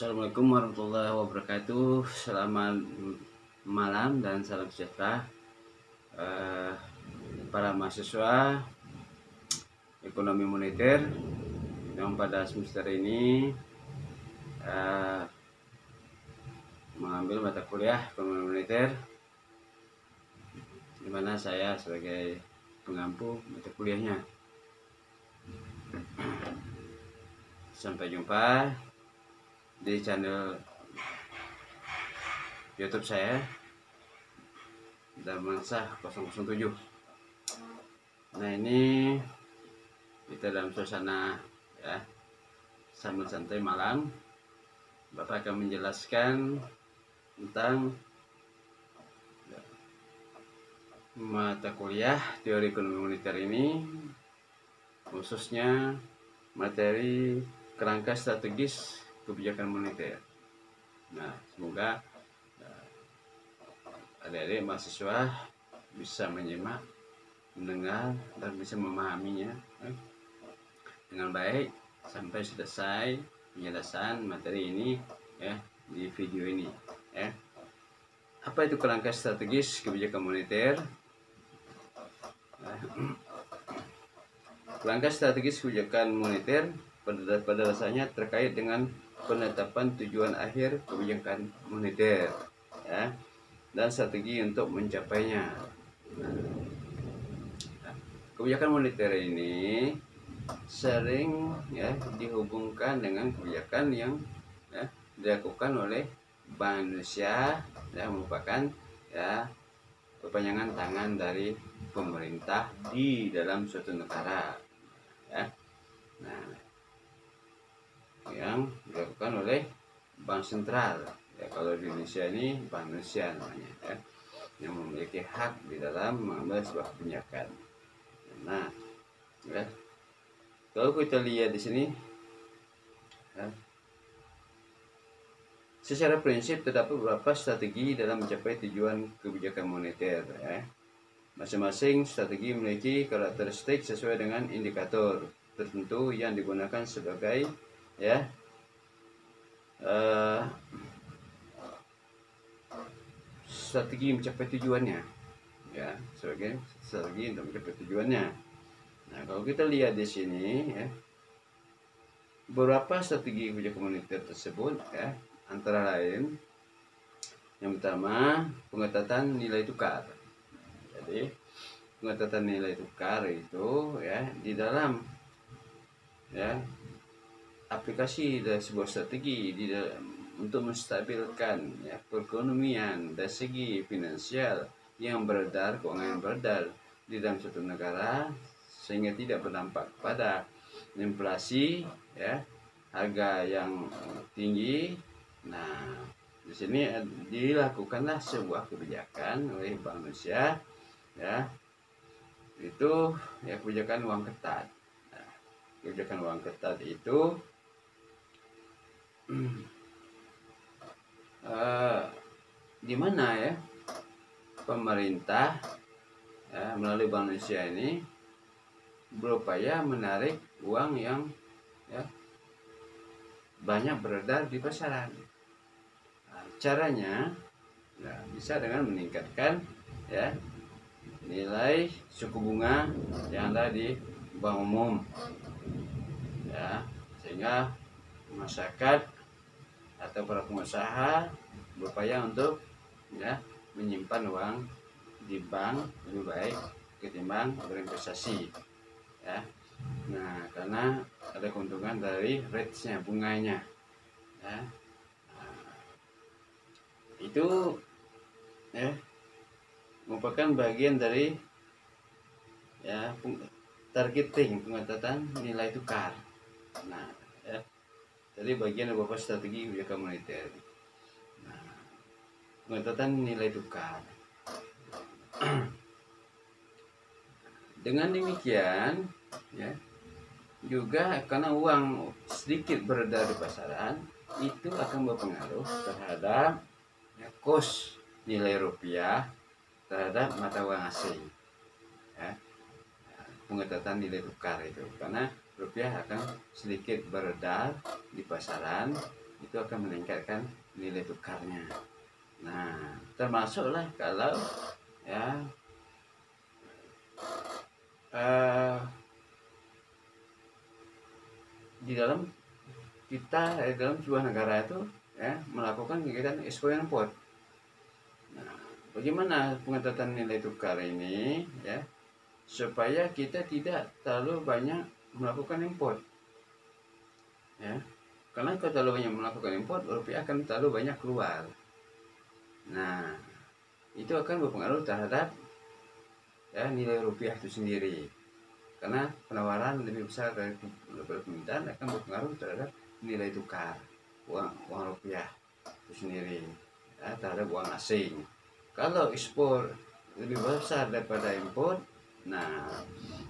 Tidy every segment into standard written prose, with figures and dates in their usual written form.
Assalamualaikum warahmatullahi wabarakatuh. Selamat malam dan salam sejahtera para mahasiswa ekonomi moneter yang pada semester ini mengambil mata kuliah ekonomi moneter, di mana saya sebagai pengampu mata kuliahnya. Sampai jumpa di channel YouTube saya, Darmansyah 007. Nah, ini kita dalam suasana sambil santai malam. Bapak akan menjelaskan tentang mata kuliah teori ekonomi moneter ini, khususnya materi kerangka strategis kebijakan moneter. Nah, semoga adik-adik mahasiswa bisa menyimak, mendengar, dan bisa memahaminya dengan baik sampai selesai penjelasan materi ini di video ini. Apa itu kerangka strategis kebijakan moneter? Kerangka strategis kebijakan moneter pada dasarnya terkait dengan penetapan tujuan akhir kebijakan moneter dan strategi untuk mencapainya. Kebijakan moneter ini sering dihubungkan dengan kebijakan yang dilakukan oleh Bank Indonesia, merupakan perpanjangan tangan dari pemerintah di dalam suatu negara, Nah, yang dilakukan oleh Bank Sentral. Kalau di Indonesia ini Bank Indonesia namanya, yang memiliki hak di dalam mengambil sebuah kebijakan. Nah, kalau kita lihat di sini, secara prinsip terdapat beberapa strategi dalam mencapai tujuan kebijakan moneter. Masing-masing strategi memiliki karakteristik sesuai dengan indikator tertentu yang digunakan sebagai strategi mencapai tujuannya, sebagai strategi untuk mencapai tujuannya. Nah, kalau kita lihat di sini, beberapa strategi kebijakan moneter tersebut, antara lain yang pertama, pengetatan nilai tukar. Jadi pengetatan nilai tukar itu di dalam aplikasi dari sebuah strategi di dalam untuk menstabilkan perekonomian dari segi finansial yang beredar, keuangan yang beredar di dalam suatu negara, sehingga tidak berdampak pada inflasi, harga yang tinggi. Nah, di sini dilakukanlah sebuah kebijakan oleh Bank Indonesia, itu kebijakan uang ketat. Nah, kebijakan uang ketat itu di mana pemerintah melalui Bank Indonesia ini berupaya menarik uang yang banyak beredar di pasaran. Caranya bisa dengan meningkatkan nilai suku bunga yang ada di bank umum, sehingga masyarakat atau para pengusaha berupaya untuk menyimpan uang di bank lebih baik ketimbang berinvestasi. Nah, karena ada keuntungan dari rate-nya, bunganya. Itu merupakan bagian dari targeting, pengetatan nilai tukar. Nah, jadi bagian dari beberapa strategi kebijakan moneter. Nah, pengetatan nilai tukar. Dengan demikian, juga karena uang sedikit beredar di pasaran, itu akan berpengaruh terhadap kurs nilai rupiah terhadap mata uang asing. Pengetatan nilai tukar itu karena rupiah akan sedikit beredar di pasaran, itu akan meningkatkan nilai tukarnya. Nah, termasuklah kalau ya di dalam dalam sebuah negara itu ya melakukan kegiatan ekspor impor. Nah, bagaimana pengetatan nilai tukar ini ya supaya kita tidak terlalu banyak melakukan impor ya, karena kalau terlalu banyak melakukan impor rupiah akan terlalu banyak keluar. Nah, itu akan berpengaruh terhadap ya nilai rupiah itu sendiri, karena penawaran lebih besar dari permintaan akan berpengaruh terhadap nilai tukar uang rupiah itu sendiri ya, terhadap uang asing. Kalau ekspor lebih besar daripada impor, nah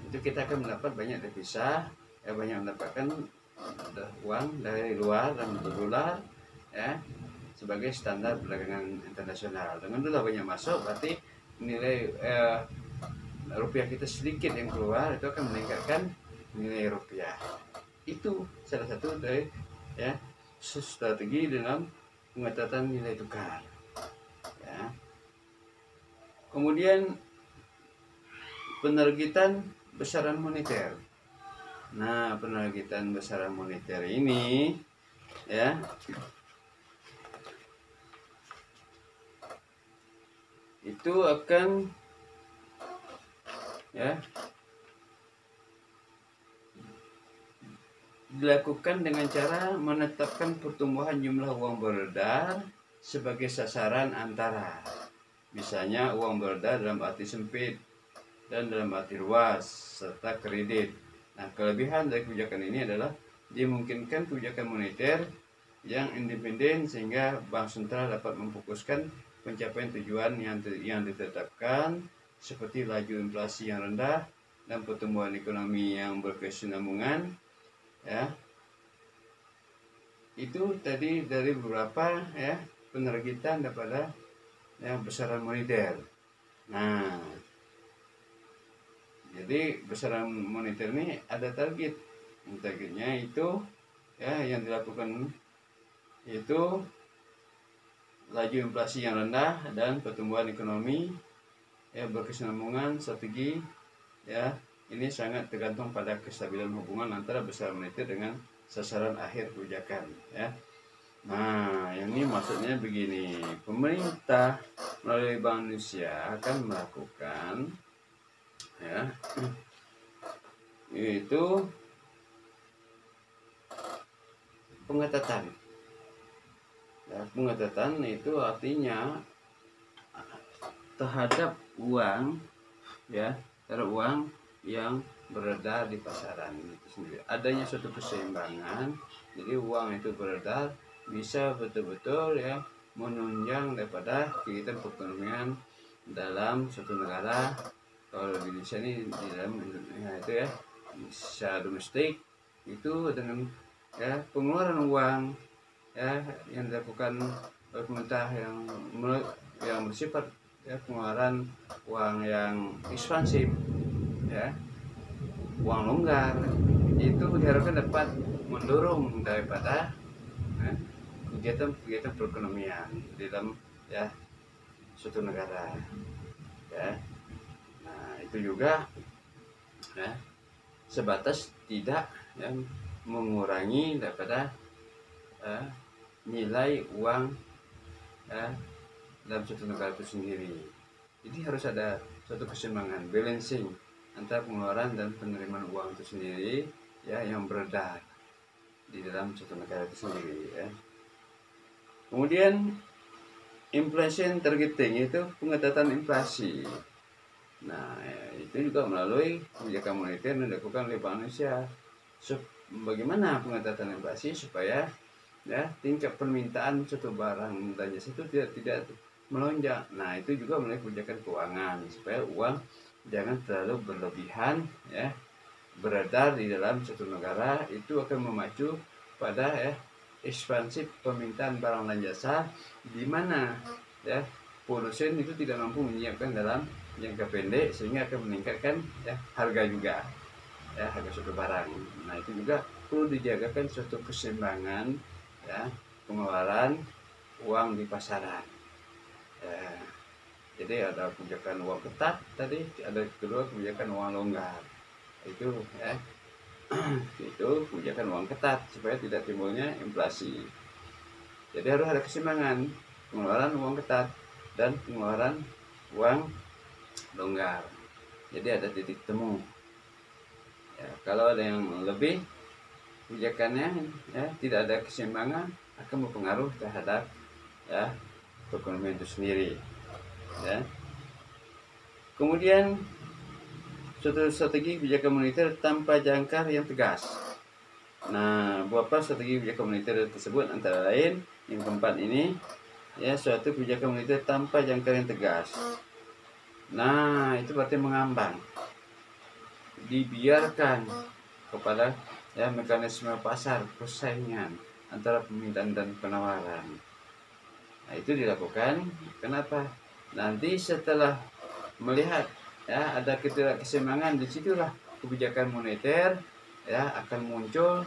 itu kita akan mendapat banyak devisa ya, banyak mendapatkan uang dari luar dan dolar ya sebagai standar perdagangan internasional. Dengan dolar banyak masuk berarti nilai rupiah kita sedikit yang keluar, itu akan meningkatkan nilai rupiah. Itu salah satu dari ya strategi dalam pengetatan nilai tukar ya. Kemudian penerbitan besaran moneter. Nah, penerbitan besaran moneter ini ya itu akan ya dilakukan dengan cara menetapkan pertumbuhan jumlah uang beredar sebagai sasaran antara, misalnya uang beredar dalam arti sempit dan dalam arti luas serta kredit. Nah, kelebihan dari kebijakan ini adalah dimungkinkan kebijakan moneter yang independen sehingga bank sentral dapat memfokuskan pencapaian tujuan yang ditetapkan seperti laju inflasi yang rendah dan pertumbuhan ekonomi yang berkesinambungan ya. Itu tadi dari beberapa ya penerbitan daripada ya besaran moneter. Nah, jadi besaran moneter ini ada target. Targetnya itu ya yang dilakukan itu laju inflasi yang rendah dan pertumbuhan ekonomi ya berkesinambungan. Strategi ya ini sangat tergantung pada kestabilan hubungan antara besaran moneter dengan sasaran akhir kebijakan ya. Nah, yang ini maksudnya begini, pemerintah melalui Bank Indonesia akan melakukan ya itu pengetatan ya, pengetatan itu artinya terhadap uang ya, terhadap uang yang beredar di pasaran itu sendiri, adanya suatu keseimbangan. Jadi uang itu beredar bisa betul-betul ya menunjang daripada kegiatan perekonomian dalam suatu negara. Kalau di Indonesia ini di dalam ya, itu ya secara domestik itu dengan ya pengeluaran uang ya yang dilakukan oleh pemerintah yang bersifat ya pengeluaran uang yang ekspansif ya, uang longgar, itu diharapkan dapat mendorong daripada kegiatan perekonomian di dalam ya suatu negara ya. Nah, itu juga ya sebatas tidak ya mengurangi daripada nilai uang ya dalam suatu negara itu sendiri. Jadi harus ada suatu keseimbangan, balancing antara pengeluaran dan penerimaan uang itu sendiri ya yang beredar di dalam suatu negara itu sendiri ya. Kemudian inflation targeting itu pengetatan inflasi. Nah, itu juga melalui kebijakan moneter yang dilakukan oleh Bank Indonesia. Bagaimana pengetatan inflasi supaya ya tingkat permintaan suatu barang dan jasa itu tidak melonjak. Nah, itu juga melalui kebijakan keuangan supaya uang jangan terlalu berlebihan ya beredar di dalam suatu negara, itu akan memacu pada ya ekspansif permintaan barang dan jasa di mana ya produsen itu tidak mampu menyiapkan dalam jangka pendek sehingga akan meningkatkan ya harga juga ya harga suatu barang. Nah, itu juga perlu dijagakan suatu keseimbangan ya pengeluaran uang di pasaran. Jadi ada kebijakan uang ketat tadi, ada kedua kebijakan uang longgar. Itu ya, itu kebijakan uang ketat supaya tidak timbulnya inflasi. Jadi harus ada keseimbangan pengeluaran uang ketat dan pengeluaran uang longgar. Jadi ada titik temu. Ya, kalau ada yang lebih kebijakannya ya tidak ada keseimbangan akan berpengaruh terhadap ya perekonomian itu sendiri. Ya. Kemudian suatu strategi kebijakan moneter tanpa jangkar yang tegas. Nah, beberapa strategi kebijakan moneter tersebut antara lain yang keempat ini ya suatu kebijakan moneter tanpa jangkar yang tegas. Nah, itu berarti mengambang, dibiarkan kepada ya mekanisme pasar persaingan antara permintaan dan penawaran. Nah, itu dilakukan kenapa? Nanti setelah melihat ya ada ketidakseimbangan, disitulah kebijakan moneter ya akan muncul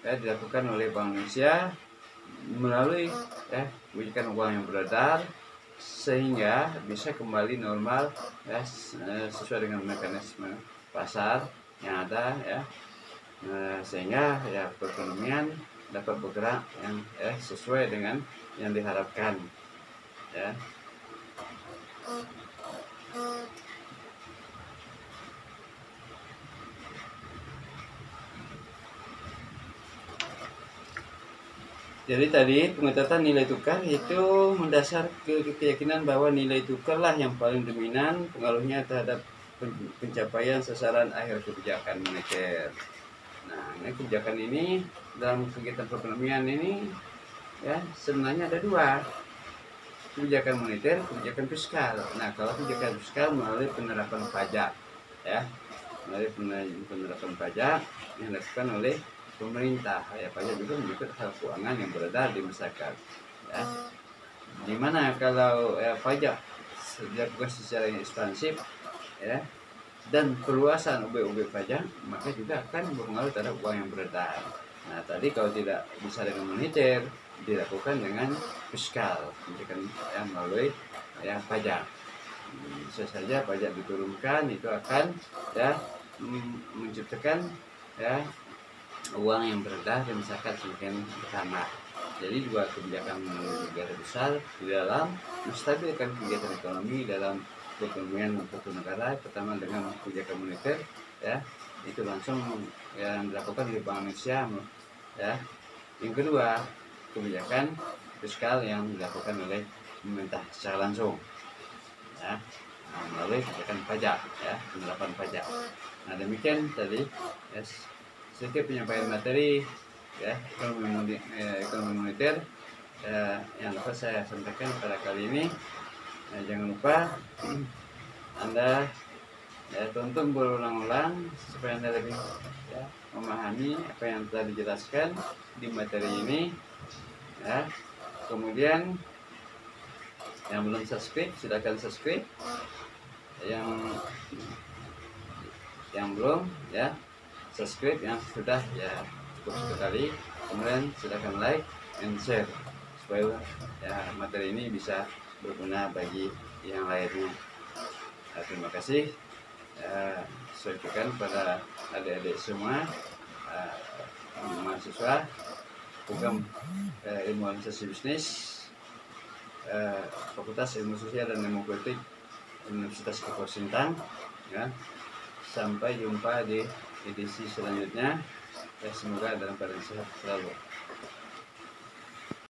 ya dilakukan oleh Bank Indonesia melalui ya kebijakan uang yang beredar sehingga bisa kembali normal ya sesuai dengan mekanisme pasar yang ada ya sehingga ya perekonomian dapat bergerak yang ya sesuai dengan yang diharapkan ya. Jadi tadi pengetatan nilai tukar itu mendasar keyakinan bahwa nilai tukar lah yang paling dominan pengaruhnya terhadap pencapaian sasaran akhir kebijakan moneter. Nah, kebijakan ini dalam kegiatan perekonomian ini ya sebenarnya ada dua, kebijakan moneter, kebijakan fiskal. Nah, kalau kebijakan fiskal melalui penerapan pajak ya, melalui penerapan pajak yang dilakukan oleh pemerintah ya, pajak juga mengikut hal keuangan yang beredar di masyarakat ya. Dimana kalau pajak dilakukan secara ekspansif ya dan perluasan objek-objek pajak, maka juga akan berpengaruh terhadap uang yang beredar. Nah, tadi kalau tidak bisa dengan moneter, dilakukan dengan fiskal, kebijakan yang melalui ya pajak. Bisa saja pajak diturunkan, itu akan ya menciptakan ya uang yang beredar dan masyarakat semakin bertambah. Jadi dua kebijakan negara besar di dalam menstabilkan kegiatan ekonomi dalam perekonomian suatu negara. Pertama dengan kebijakan moneter ya, itu langsung yang dilakukan di Bank Indonesia ya. Yang kedua kebijakan fiskal yang dilakukan oleh pemerintah secara langsung ya, melalui kebijakan pajak ya, penerapan pajak. Nah, demikian tadi ya, sedikit penyampaian materi ya ekonomi moneter yang dapat saya sampaikan pada kali ini. Jangan lupa Anda ya tonton berulang-ulang supaya Anda lebih ya, memahami apa yang telah dijelaskan di materi ini ya. Kemudian yang belum subscribe silakan subscribe, yang belum ya subscribe, yang sudah ya cukup sekali. Kemudian silakan like and share supaya ya materi ini bisa berguna bagi yang lainnya. Terima kasih. Saya ucapkan pada adik-adik semua mahasiswa program ilmu administrasi bisnis Fakultas Ilmu Sosial dan Ilmu Politik Universitas Kepulauan Sintang ya. Sampai jumpa di edisi selanjutnya ya, semoga dalam keadaan sehat selalu.